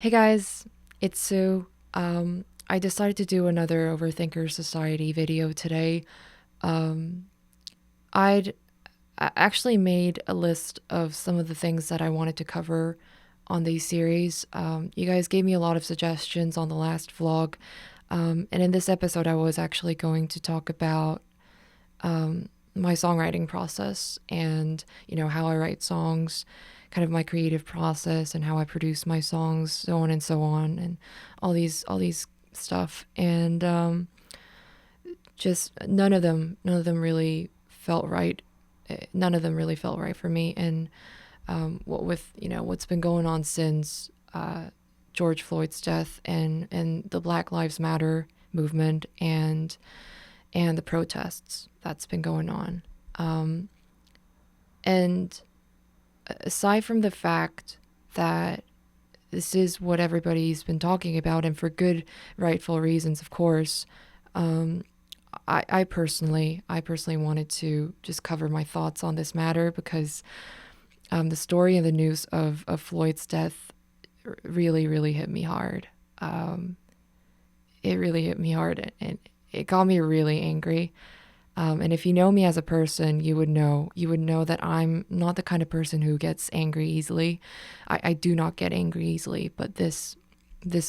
Hey guys, it's Sue. I decided to do another Overthinkers Society video today. Um, I'd actually made a list of some of the things that I wanted to cover on these series. You guys gave me a lot of suggestions on the last vlog. And in this episode, I was actually going to talk about my songwriting process and, how I write songs, kind of my creative process and how I produce my songs, so on and so on, and all these stuff. And just none of them really felt right. None of them really felt right for me. And what with what's been going on since George Floyd's death and the Black Lives Matter movement and the protests that's been going on. And aside from the fact that this is what everybody's been talking about, and for good, rightful reasons, of course, um, I personally wanted to just cover my thoughts on this matter because the story and the news of Floyd's death really, really hit me hard. It really hit me hard, and it got me really angry. And if you know me as a person, you would know that I'm not the kind of person who gets angry easily. I do not get angry easily, but this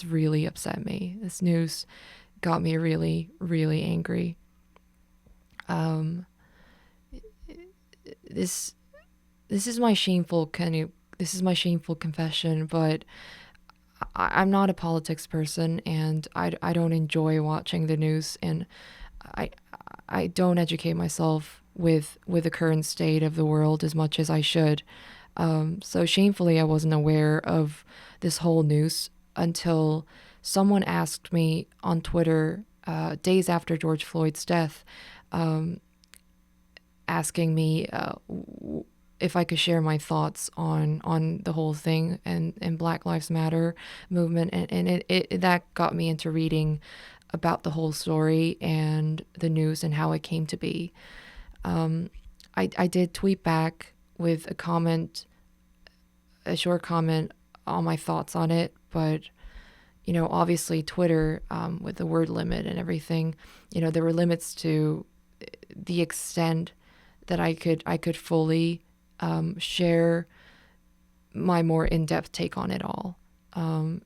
really upset me. This news got me really, really angry. Um, this this is my shameful confession, but I'm not a politics person, and I don't enjoy watching the news, and I I don't educate myself with the current state of the world as much as I should. So shamefully, I wasn't aware of this whole news until someone asked me on Twitter days after George Floyd's death, um, asking me if I could share my thoughts on the whole thing and Black Lives Matter movement, and it that got me into reading about the whole story and the news and how it came to be. Um, I did tweet back with a short comment on my thoughts on it, but obviously Twitter, with the word limit and everything, there were limits to the extent that I could fully share my more in-depth take on it all. Um,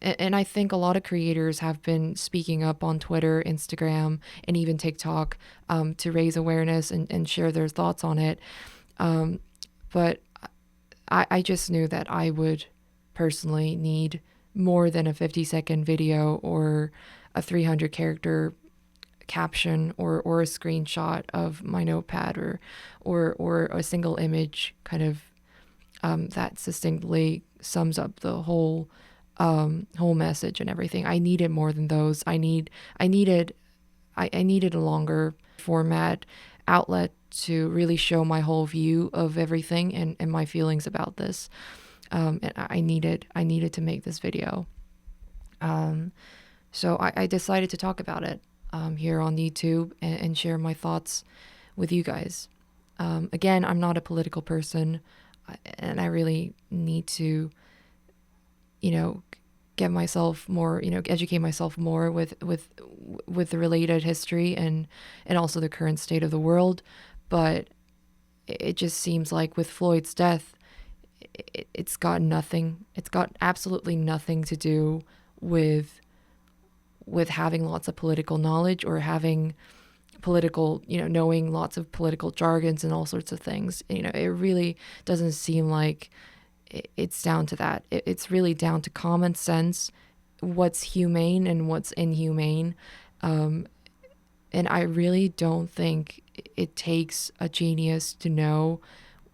and I think a lot of creators have been speaking up on Twitter, Instagram, and even TikTok, to raise awareness and share their thoughts on it. Um, but I just knew that I would personally need more than a 50-second video or a 300 character caption or a screenshot of my notepad or a single image kind of that succinctly sums up the whole message and everything. I needed more than those. I needed a longer format outlet to really show my whole view of everything and my feelings about this. And I needed to make this video. So I decided to talk about it here on YouTube and share my thoughts with you guys. Again, I'm not a political person, and I really need to, you know, get myself more, educate myself more with the related history and also the current state of the world. But it just seems like with Floyd's death, it's got nothing. It's got absolutely nothing to do with having lots of political knowledge or having political, knowing lots of political jargons and all sorts of things. It really doesn't seem like it's down to that. It's really down to common sense, what's humane and what's inhumane. And I really don't think it takes a genius to know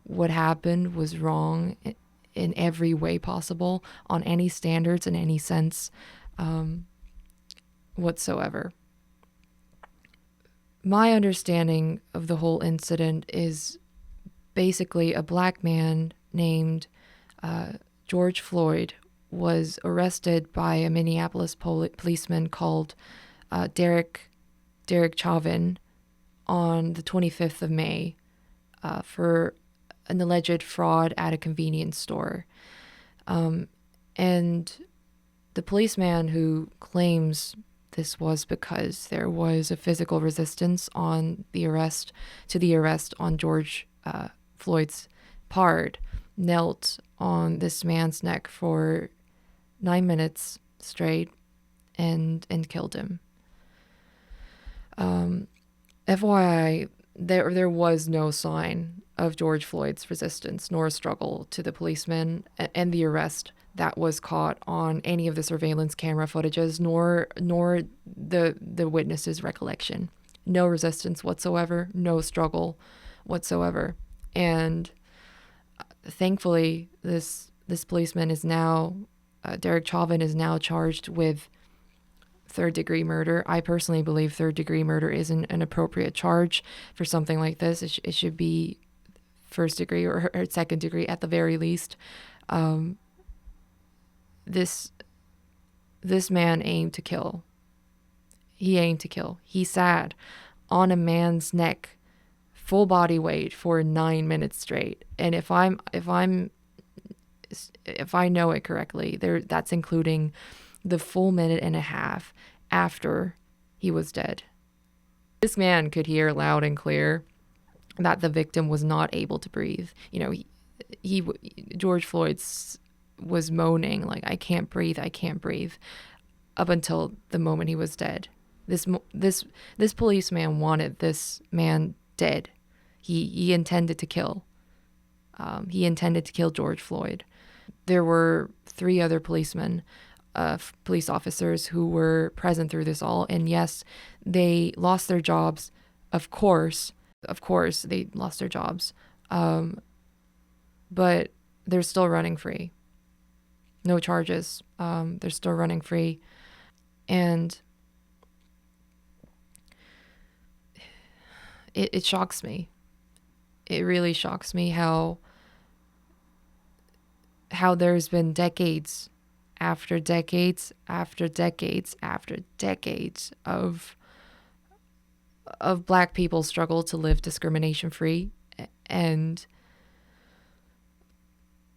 what happened was wrong in every way possible, on any standards, in any sense whatsoever. My understanding of the whole incident is basically a black man named George Floyd was arrested by a Minneapolis policeman called Derek Chauvin on the 25th of May for an alleged fraud at a convenience store. And the policeman who claims this was because there was a physical resistance on the arrest on George Floyd's part knelt on this man's neck for 9 minutes straight and killed him. FYI, there was no sign of George Floyd's resistance nor struggle to the policeman and the arrest that was caught on any of the surveillance camera footages, nor the witness's recollection. No resistance whatsoever, no struggle whatsoever. And thankfully, this policeman is now, Derek Chauvin is now charged with third-degree murder. I personally believe third-degree murder isn't an appropriate charge for something like this. It should be first degree or second degree at the very least. This man aimed to kill. He aimed to kill. He sat on a man's neck, full body weight, for 9 minutes straight. And if I know it correctly, that's including the full minute and a half after he was dead. This man could hear loud and clear that the victim was not able to breathe. You know, George Floyd was moaning like, I can't breathe, up until the moment he was dead. This policeman wanted this man dead. He intended to kill. He intended to kill George Floyd. There were 3 other police officers who were present through this all, and yes, they lost their jobs. Of course, they lost their jobs. But they're still running free. No charges. They're still running free. And it shocks me. It really shocks me how there's been decades after decades after decades after decades of Black people's struggle to live discrimination free, and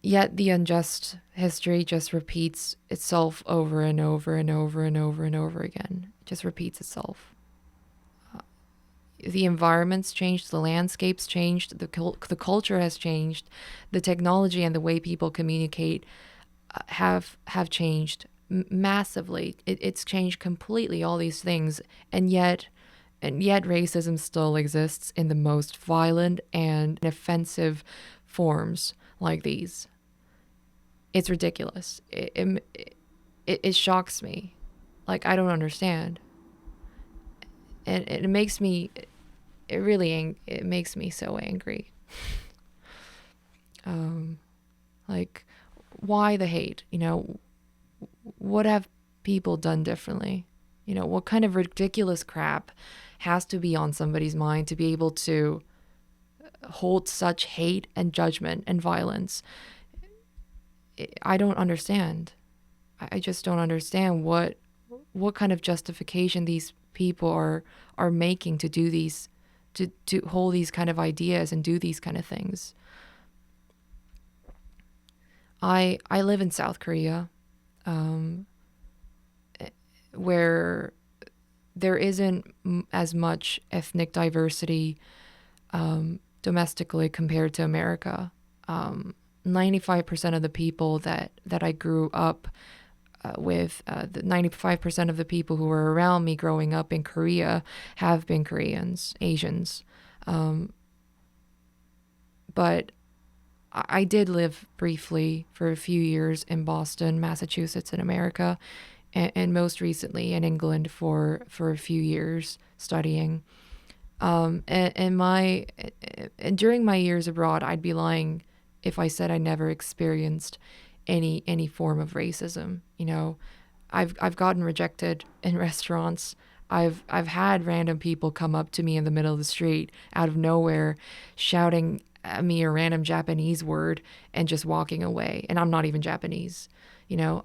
yet the unjust history just repeats itself over and over and over and over and over again. It just repeats itself. The environment's changed, the landscape's changed, the culture has changed, the technology and the way people communicate have changed massively. It's changed completely, all these things, and yet racism still exists in the most violent and offensive forms like these. It's ridiculous. It shocks me. Like, I don't understand. And it makes me, it makes me so angry. Like, why the hate? You know, what have people done differently? You know, what kind of ridiculous crap has to be on somebody's mind to be able to hold such hate and judgment and violence? I don't understand. I just don't understand what kind of justification these people are making to do these, to hold these kind of ideas and do these kind of things. I live in South Korea, where there isn't as much ethnic diversity domestically compared to America. 95% of the people that I grew up with, the 95% of the people who were around me growing up in Korea have been Koreans, Asians. But I did live briefly for a few years in Boston, Massachusetts, in America, and most recently in England for a few years studying. And during my years abroad, I'd be lying if I said I never experienced any form of racism. You know, I've gotten rejected in restaurants. I've had random people come up to me in the middle of the street out of nowhere, shouting at me a random Japanese word and just walking away. And I'm not even Japanese, you know.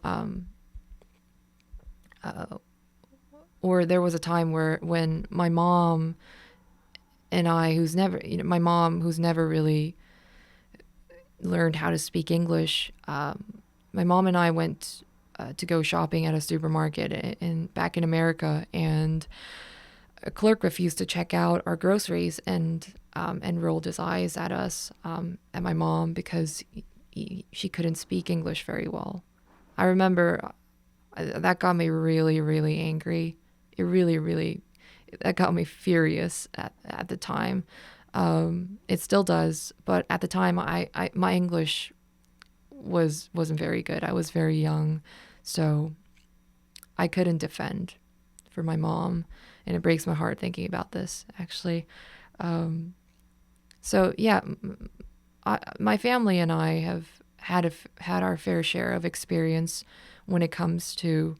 Or there was a time when my mom and I, my mom who's never really learned how to speak English, my mom and I went to go shopping at a supermarket back in America, and a clerk refused to check out our groceries and rolled his eyes at us, at my mom, because she couldn't speak English very well. I remember that got me really, really angry. It really, really, that got me furious at the time. It still does, but at the time, my English wasn't very good. I was very young, so I couldn't defend for my mom, and it breaks my heart thinking about this, actually. Um, so yeah, my family and I have had our fair share of experience when it comes to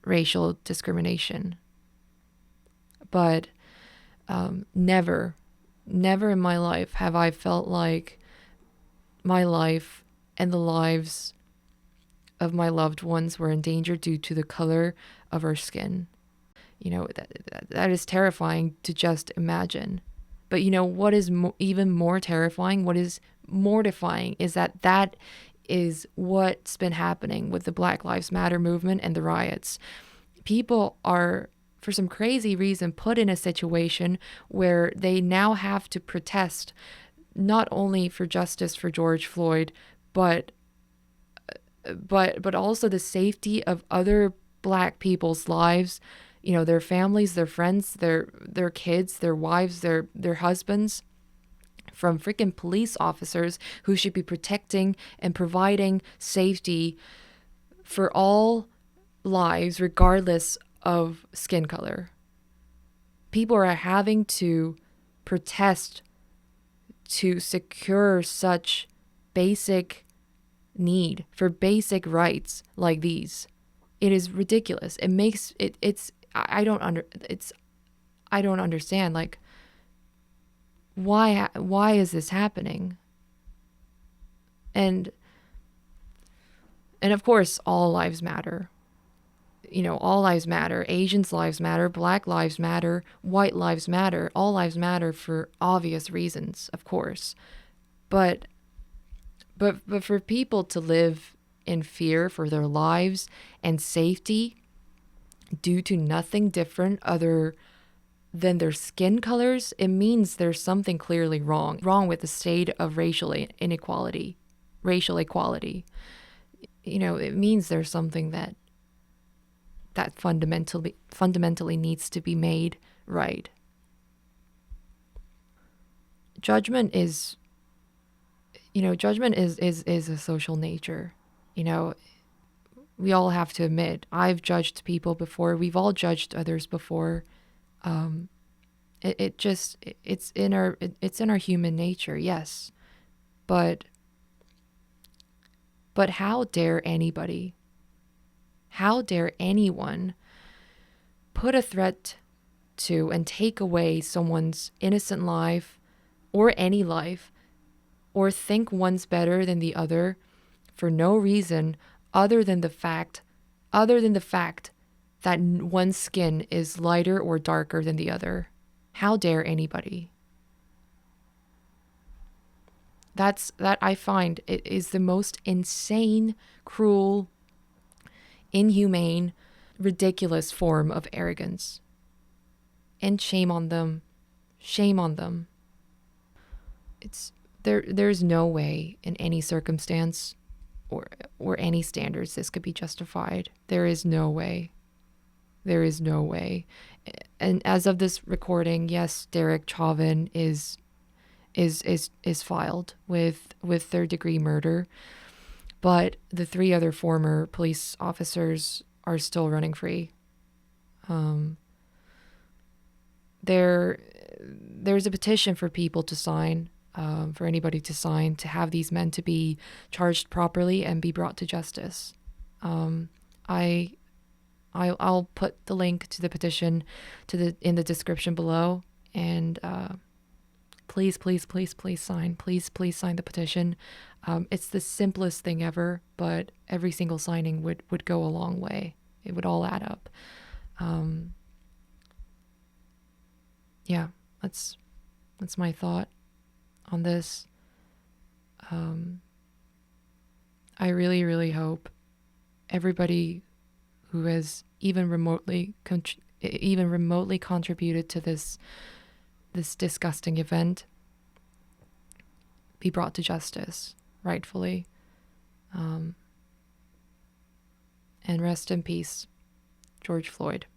racial discrimination, but never, never in my life have I felt like my life and the lives of my loved ones were in danger due to the color of our skin. That is terrifying to just imagine. But what is even more terrifying, what is mortifying, is that is what's been happening with the Black Lives Matter movement and the riots. People are, for some crazy reason, put in a situation where they now have to protest not only for justice for George Floyd, but also the safety of other Black people's lives, their families, their friends, their kids, their wives, their husbands, from freaking police officers who should be protecting and providing safety for all lives regardless of skin color. People are having to protest to secure such basic need for basic rights like these. It is ridiculous. It makes it's I don't understand, like, why is this happening? And of course all lives matter. All lives matter. Asians' lives matter, Black lives matter, white lives matter. All lives matter for obvious reasons, of course. But for people to live in fear for their lives and safety due to nothing different other than their skin colors, it means there's something clearly wrong with the state of racial inequality, racial equality. It means there's something that fundamentally needs to be made right. Judgment is a social nature. We all have to admit, I've judged people before. We've all judged others before. It's in our human nature, yes. But how dare anyone put a threat to and take away someone's innocent life, or any life, or think one's better than the other for no reason other than the fact that one's skin is lighter or darker than the other. How dare anybody? That I find it is the most insane, cruel, inhumane, ridiculous form of arrogance. And shame on them. Shame on them. There's no way in any circumstance or any standards this could be justified. There is no way. There is no way. And as of this recording, yes, Derek Chauvin is filed with third-degree murder, but the 3 other former police officers are still running free. There's a petition for people to sign, for anybody to sign, to have these men to be charged properly and be brought to justice. I'll put the link to the petition in the description below, and please sign. Please sign the petition. It's the simplest thing ever, but every single signing would go a long way. It would all add up. Yeah, that's my thought on this. I really, really hope everybody who has even remotely contributed to this disgusting event be brought to justice, rightfully. And rest in peace, George Floyd.